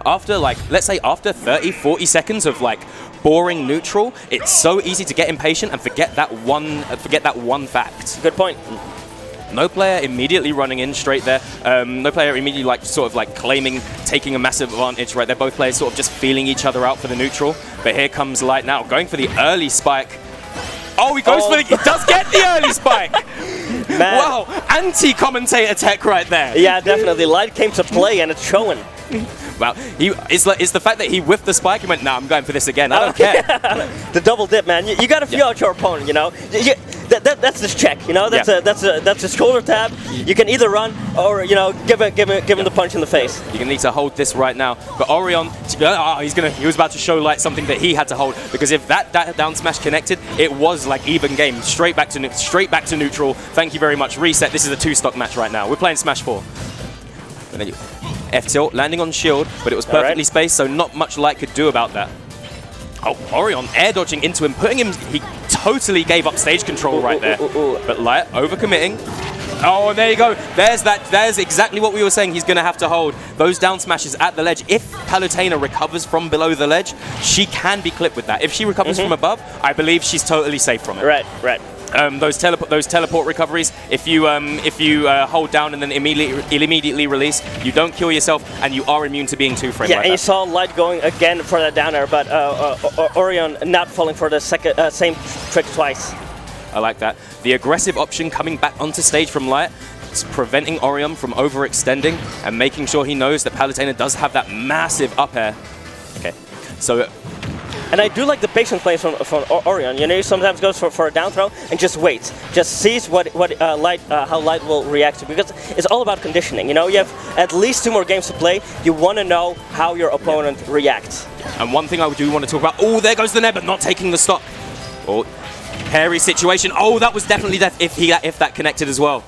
After, like, let's say after 30, 40 seconds of, like, boring neutral, it's so easy to get impatient and forget that one fact. Good point. No player immediately running in straight there. No player immediately, like, sort of, like, taking a massive advantage right there. Both players sort of just feeling each other out for the neutral. But here comes Light now, going for the early spike. Oh, he goes for the... He does get the early spike! Man. Wow, anti-commentator tech right there. Yeah, definitely. Light came to play and it's showing. Wow, it's the fact that he whiffed the spike and went, nah, I'm going for this again. I don't care. The double dip, man. You got to feel out your opponent, you know. That's this check, you know. That's a shoulder tab. You can either run or, you know, give him the punch in the face. You're gonna need to hold this right now. But Oryon, he was about to show Light something that he had to hold, because if that down smash connected, it was like even game, straight back to neutral. Thank you very much. Reset. This is a 2-stock match right now. We're playing Smash 4. F tilt landing on shield, but it was perfectly spaced, so not much Light could do about that. Oh, Oryon air dodging into him, he totally gave up stage control right there. But Light overcommitting. Oh, and there you go. There's exactly what we were saying. He's going to have to hold those down smashes at the ledge. If Palutena recovers from below the ledge, she can be clipped with that. If she recovers from above, I believe she's totally safe from it. Right. Those teleport recoveries, if you hold down and then immediately release, you don't kill yourself and you are immune to being 2-frame. Yeah, like and that. you saw Light going again for that down air, but Oryon not falling for the same trick twice. I like that. The aggressive option coming back onto stage from Light, it's preventing Oryon from overextending and making sure he knows that Palutena does have that massive up air. Okay, so. And I do like the patient play from Oryon. You know, he sometimes goes for a down throw and just waits, just sees how Light will react to, because it's all about conditioning. You know, you have at least 2 more games to play. You want to know how your opponent reacts. And one thing I do want to talk about. Oh, there goes the Neb, but not taking the stock. Oh, hairy situation. Oh, that was definitely death if that connected as well.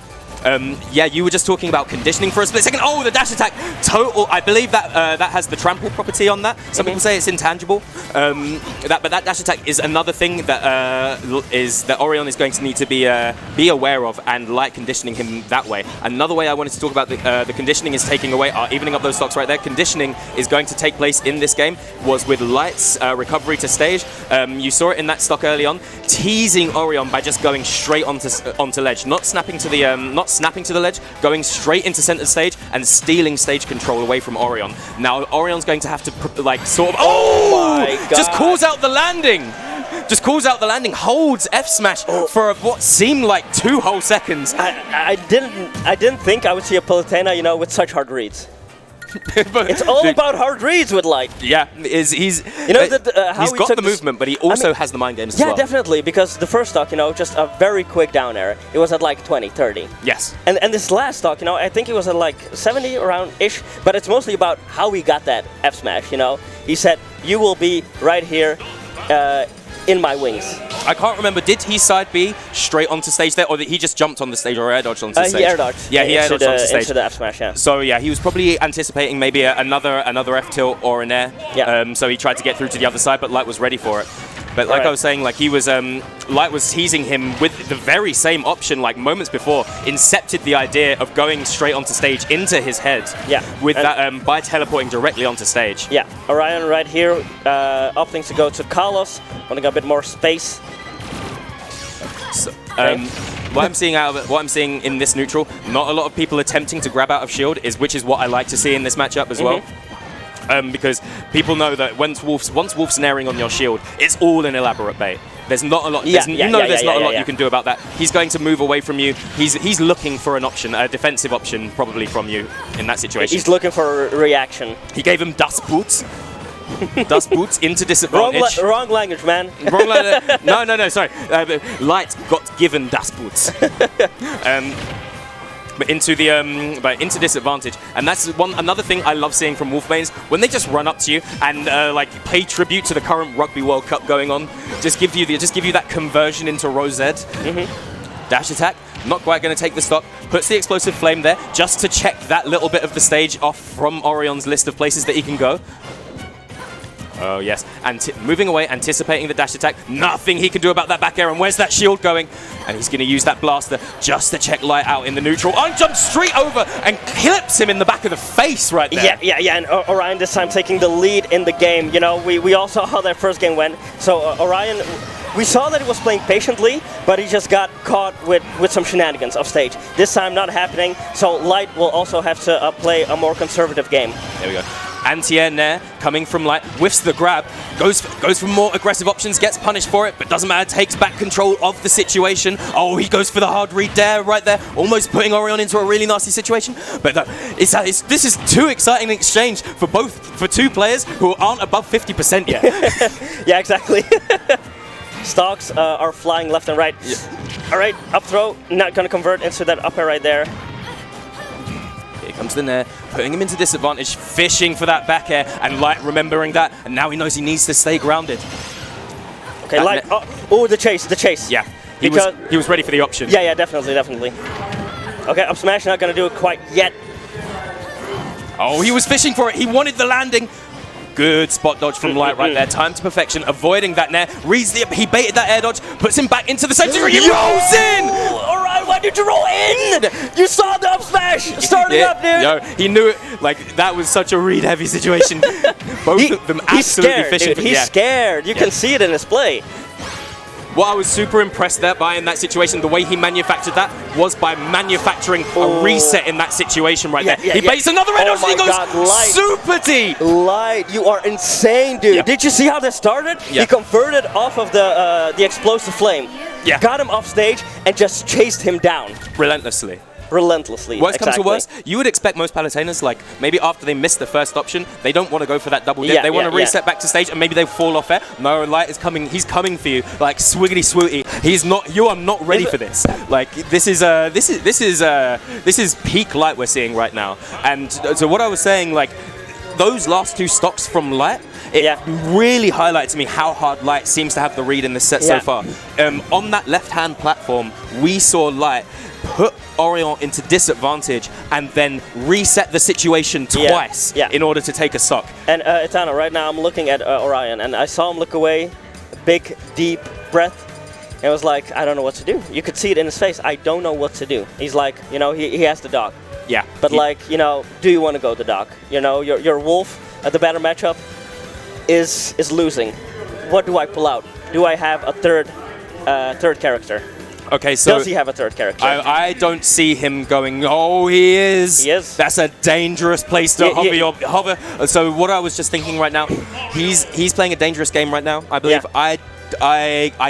Yeah, you were just talking about conditioning for a split second. Oh, the dash attack! Total. I believe that that has the trample property on that. Some people say it's intangible. But that dash attack is another thing that Oryon is going to need to be aware of, and Light conditioning him that way. Another way I wanted to talk about the conditioning is taking away, evening up those stocks right there. Conditioning is going to take place in this game was with Light's recovery to stage. You saw it in that stock early on, teasing Oryon by just going straight onto ledge, not snapping to the ledge, going straight into center stage and stealing stage control away from Oryon. Now Oryon's going to have to like sort of my God. Just calls out the landing. Holds F smash for what seemed like 2 whole seconds. I didn't think I would see a Palutena, you know, with such hard reads. It's all about hard reads with Light. Yeah, he's you know how he's got the movement, but he also has the mind games as well. Yeah, definitely, because the first stock, you know, just a very quick down air. It was at like 20, 30. Yes. And this last stock, you know, I think it was at like 70 around-ish, but it's mostly about how he got that F smash, you know. He said, you will be right here in my wings. I can't remember, did he side B straight onto stage there, or did he just jumped on the stage or air dodged onto stage? He air dodged. Yeah, he air dodged onto stage. Into the F smash, yeah. So yeah, he was probably anticipating maybe another F tilt or an air. Yeah. So he tried to get through to the other side, but Light was ready for it. But like I was saying, like he was, Light was teasing him with the very same option, like moments before, incepted the idea of going straight onto stage into his head. Yeah. With that, by teleporting directly onto stage. Yeah. Oryon right here, opting to go to Carlos, wanting a bit more space. So, what I'm seeing in this neutral, not a lot of people attempting to grab out of shield, which is what I like to see in this matchup as well. Because people know that once Wolf's naring on your shield, it's all an elaborate bait. There's not a lot. There's not a lot you can do about that. He's going to move away from you. He's looking for an option, a defensive option, probably from you in that situation. He's looking for a reaction. He gave him dust boots. Dust boots into disadvantage. Wrong language, man. Wrong language. No, sorry. Light got given dust boots. But into disadvantage, and that's another thing I love seeing from Wolfmanes, when they just run up to you and like pay tribute to the current Rugby World Cup going on, just give you that conversion into Rosette. Dash attack, not quite going to take the stock, puts the explosive flame there just to check that little bit of the stage off from Oryon's list of places that he can go. Oh, yes. Moving away, anticipating the dash attack. Nothing he can do about that back air. And where's that shield going? And he's going to use that blaster just to check Light out in the neutral. And jumps straight over and clips him in the back of the face right there. Yeah. And Oryon this time taking the lead in the game. You know, we all saw how that first game went. So Oryon, we saw that he was playing patiently, but he just got caught with some shenanigans off stage. This time not happening, so Light will also have to play a more conservative game. There we go. Anti-air Nair coming from Light, whiffs the grab, goes for more aggressive options, gets punished for it, but doesn't matter, takes back control of the situation. Oh, he goes for the hard read there, right there, almost putting Oryon into a really nasty situation. But this is too exciting an exchange for two players who aren't above 50% yet. Yeah, exactly. Stocks are flying left and right. Yeah. All right, up throw, not going to convert into that up air right there. Here comes the Nair, putting him into disadvantage, fishing for that back air, and Light remembering that, and now he knows he needs to stay grounded. Okay, Light, oh, the chase. Yeah, he was ready for the option. Yeah, definitely. Okay, up smash, not going to do it quite yet. Oh, he was fishing for it, he wanted the landing. Good spot dodge from Light right there. Time to perfection, avoiding that Nair. Reads he baited that air dodge, puts him back into the center. He rolls in! All right, why did you roll in? You saw the up smash starting up, dude. No, he knew it. Like, that was such a read-heavy situation. Both of them absolutely fishing. He's scared. You can see it in his play. What I was super impressed by in that situation, the way he manufactured that, was by manufacturing a reset in that situation right there. He baits another red dodge and he goes super deep. Light, you are insane, dude. Yep. Did you see how that started? Yep. He converted off of the explosive flame. Yeah. Got him off stage and just chased him down. Relentlessly. Worst comes to worst, you would expect most Palutenas, like, maybe after they miss the first option, they don't want to go for that double dip. They want to reset back to stage and maybe they fall off air. No, Light is coming. He's coming for you, like swiggity swooty. He's not. You are not ready for this. Like, this is peak Light we're seeing right now. And so what I was saying, like, those last two stocks from Light, it really highlights to me how hard Light seems to have the read in this set so far. On that left-hand platform, we saw Light put Oryon into disadvantage and then reset the situation twice in order to take a stock. And Etana, right now I'm looking at Oryon and I saw him look away, big, deep breath, and I was like, I don't know what to do. You could see it in his face. I don't know what to do. He's like, you know, he has the dog. Yeah. But like, you know, do you want to go the dog? You know, your wolf at the better matchup is losing. What do I pull out? Do I have a third character? Okay, so does he have a third character? I don't see him going. Oh, he is. He is. That's a dangerous place to hover. So what I was just thinking right now, he's playing a dangerous game right now. I believe. I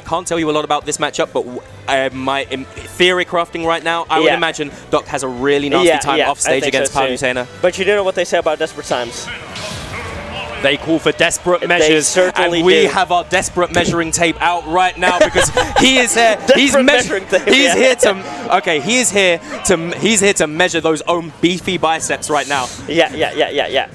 can't tell you a lot about this matchup, but my theory crafting right now, I would imagine Doc has a really nasty time off stage against Palutena. But you do know what they say about desperate times. They call for desperate measures, and we have our desperate measuring tape out right now because he is here. He's measuring. He's here to. Okay, he is here to. He's here to measure those own beefy biceps right now. Yeah.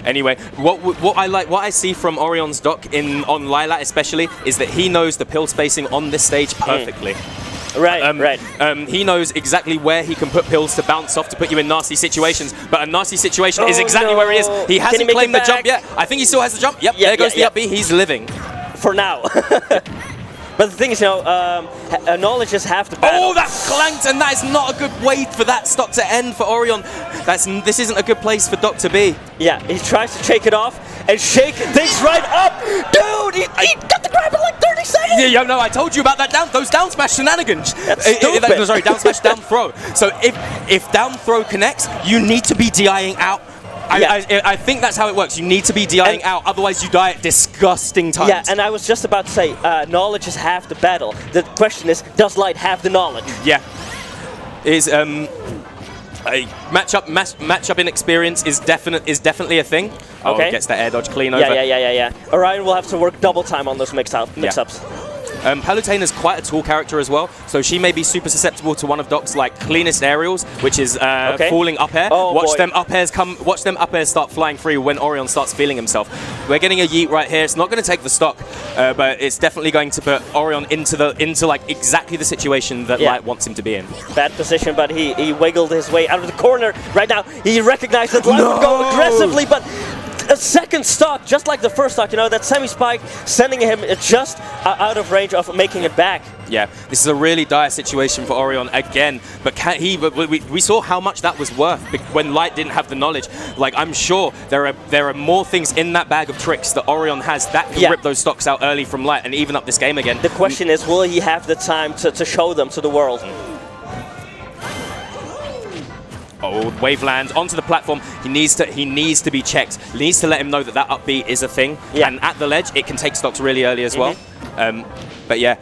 Anyway, what I see from Oryon's Doc on Lilat especially is that he knows the pill spacing on this stage perfectly. Right. He knows exactly where he can put pills to bounce off to put you in nasty situations, but a nasty situation is exactly where he is. He hasn't claimed the jump yet. I think he still has the jump. Yep, there goes the up B. He's living. For now. But the thing is, you know, knowledge is half the battle. Oh, that clanked, and that is not a good way for that stock to end for Oryon. This isn't a good place for Doc to be. Yeah, he tries to shake it off and shake things right up. Dude, he got the grab in like 30 seconds. Yeah, no, I told you about that those down smash shenanigans. That's stupid. Sorry, down smash, down throw. So if down throw connects, you need to be DIing out. I think that's how it works. You need to be DIing out, otherwise you die at disgusting times. Yeah, and I was just about to say, knowledge is half the battle. The question is, does Light have the knowledge? Yeah. A matchup in experience is definitely a thing. Okay. Oh, gets that air dodge clean over. Yeah. Oryon will have to work double time on those mix-ups. Palutena is quite a tall character as well, so she may be super susceptible to one of Doc's like cleanest aerials, which is falling up air. Watch them up airs start flying free when Oryon starts feeling himself. We're getting a yeet right here. It's not going to take the stock, but it's definitely going to put Oryon into like exactly the situation that Light wants him to be in. Bad position, but he wiggled his way out of the corner. Right now, he recognized that Light would go aggressively, but a second stock, just like the first stock. You know, that semi-spike sending him just out of range of making it back. Yeah, this is a really dire situation for Oryon again, but we saw how much that was worth when Light didn't have the knowledge. Like, I'm sure there are more things in that bag of tricks that Oryon has that can rip those stocks out early from Light and even up this game again. The question is, will he have the time to show them to the world? Oh, Waveland onto the platform. He needs to be checked. He needs to let him know that that up B is a thing. Yeah. And at the ledge, it can take stocks really early as well. But yeah,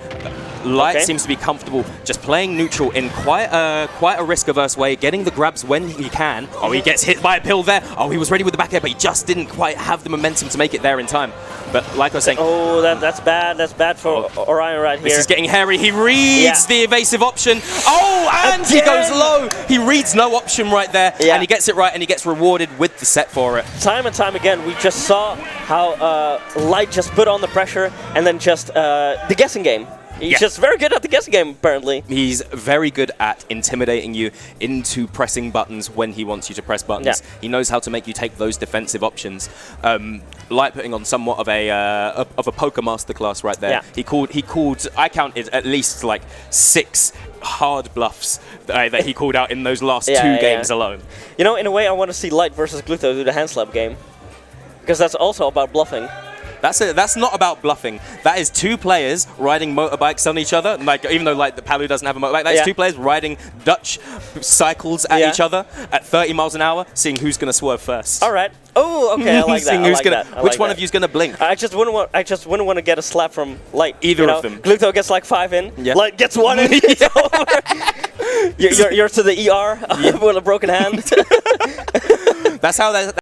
Light seems to be comfortable just playing neutral in quite a risk-averse way, getting the grabs when he can. Oh, he gets hit by a pill there. Oh, he was ready with the back air, but he just didn't quite have the momentum to make it there in time. But like I was saying... Oh, that's bad. That's bad for Oryon right here. This is getting hairy. He reads the evasive option. Oh, and he goes low. He reads no option right there, and he gets it right, and he gets rewarded with the set for it. Time and time again, we just saw how Light just put on the pressure, and then just the guessing game. He's just very good at the guessing game, apparently. He's very good at intimidating you into pressing buttons when he wants you to press buttons. Yeah. He knows how to make you take those defensive options. Light putting on somewhat of a poker masterclass right there. Yeah. He called. I counted at least like 6 hard bluffs that he called out in those last 2 games alone. You know, in a way, I want to see Light versus Gluto do the hand slap game, because that's also about bluffing. That's not about bluffing. That is 2 players riding motorbikes on each other. Like, even though like the Palu doesn't have a motorbike, that's 2 players riding Dutch cycles at each other at 30 miles an hour, seeing who's going to swerve first. All right. Oh, okay. I like that. Which one of you's going to blink? I just wouldn't want to get a slap from Light. Either of them. Gluto gets like 5 in. Yeah. Light gets 1 in. It's over. You're to the ER with a broken hand. That's how that.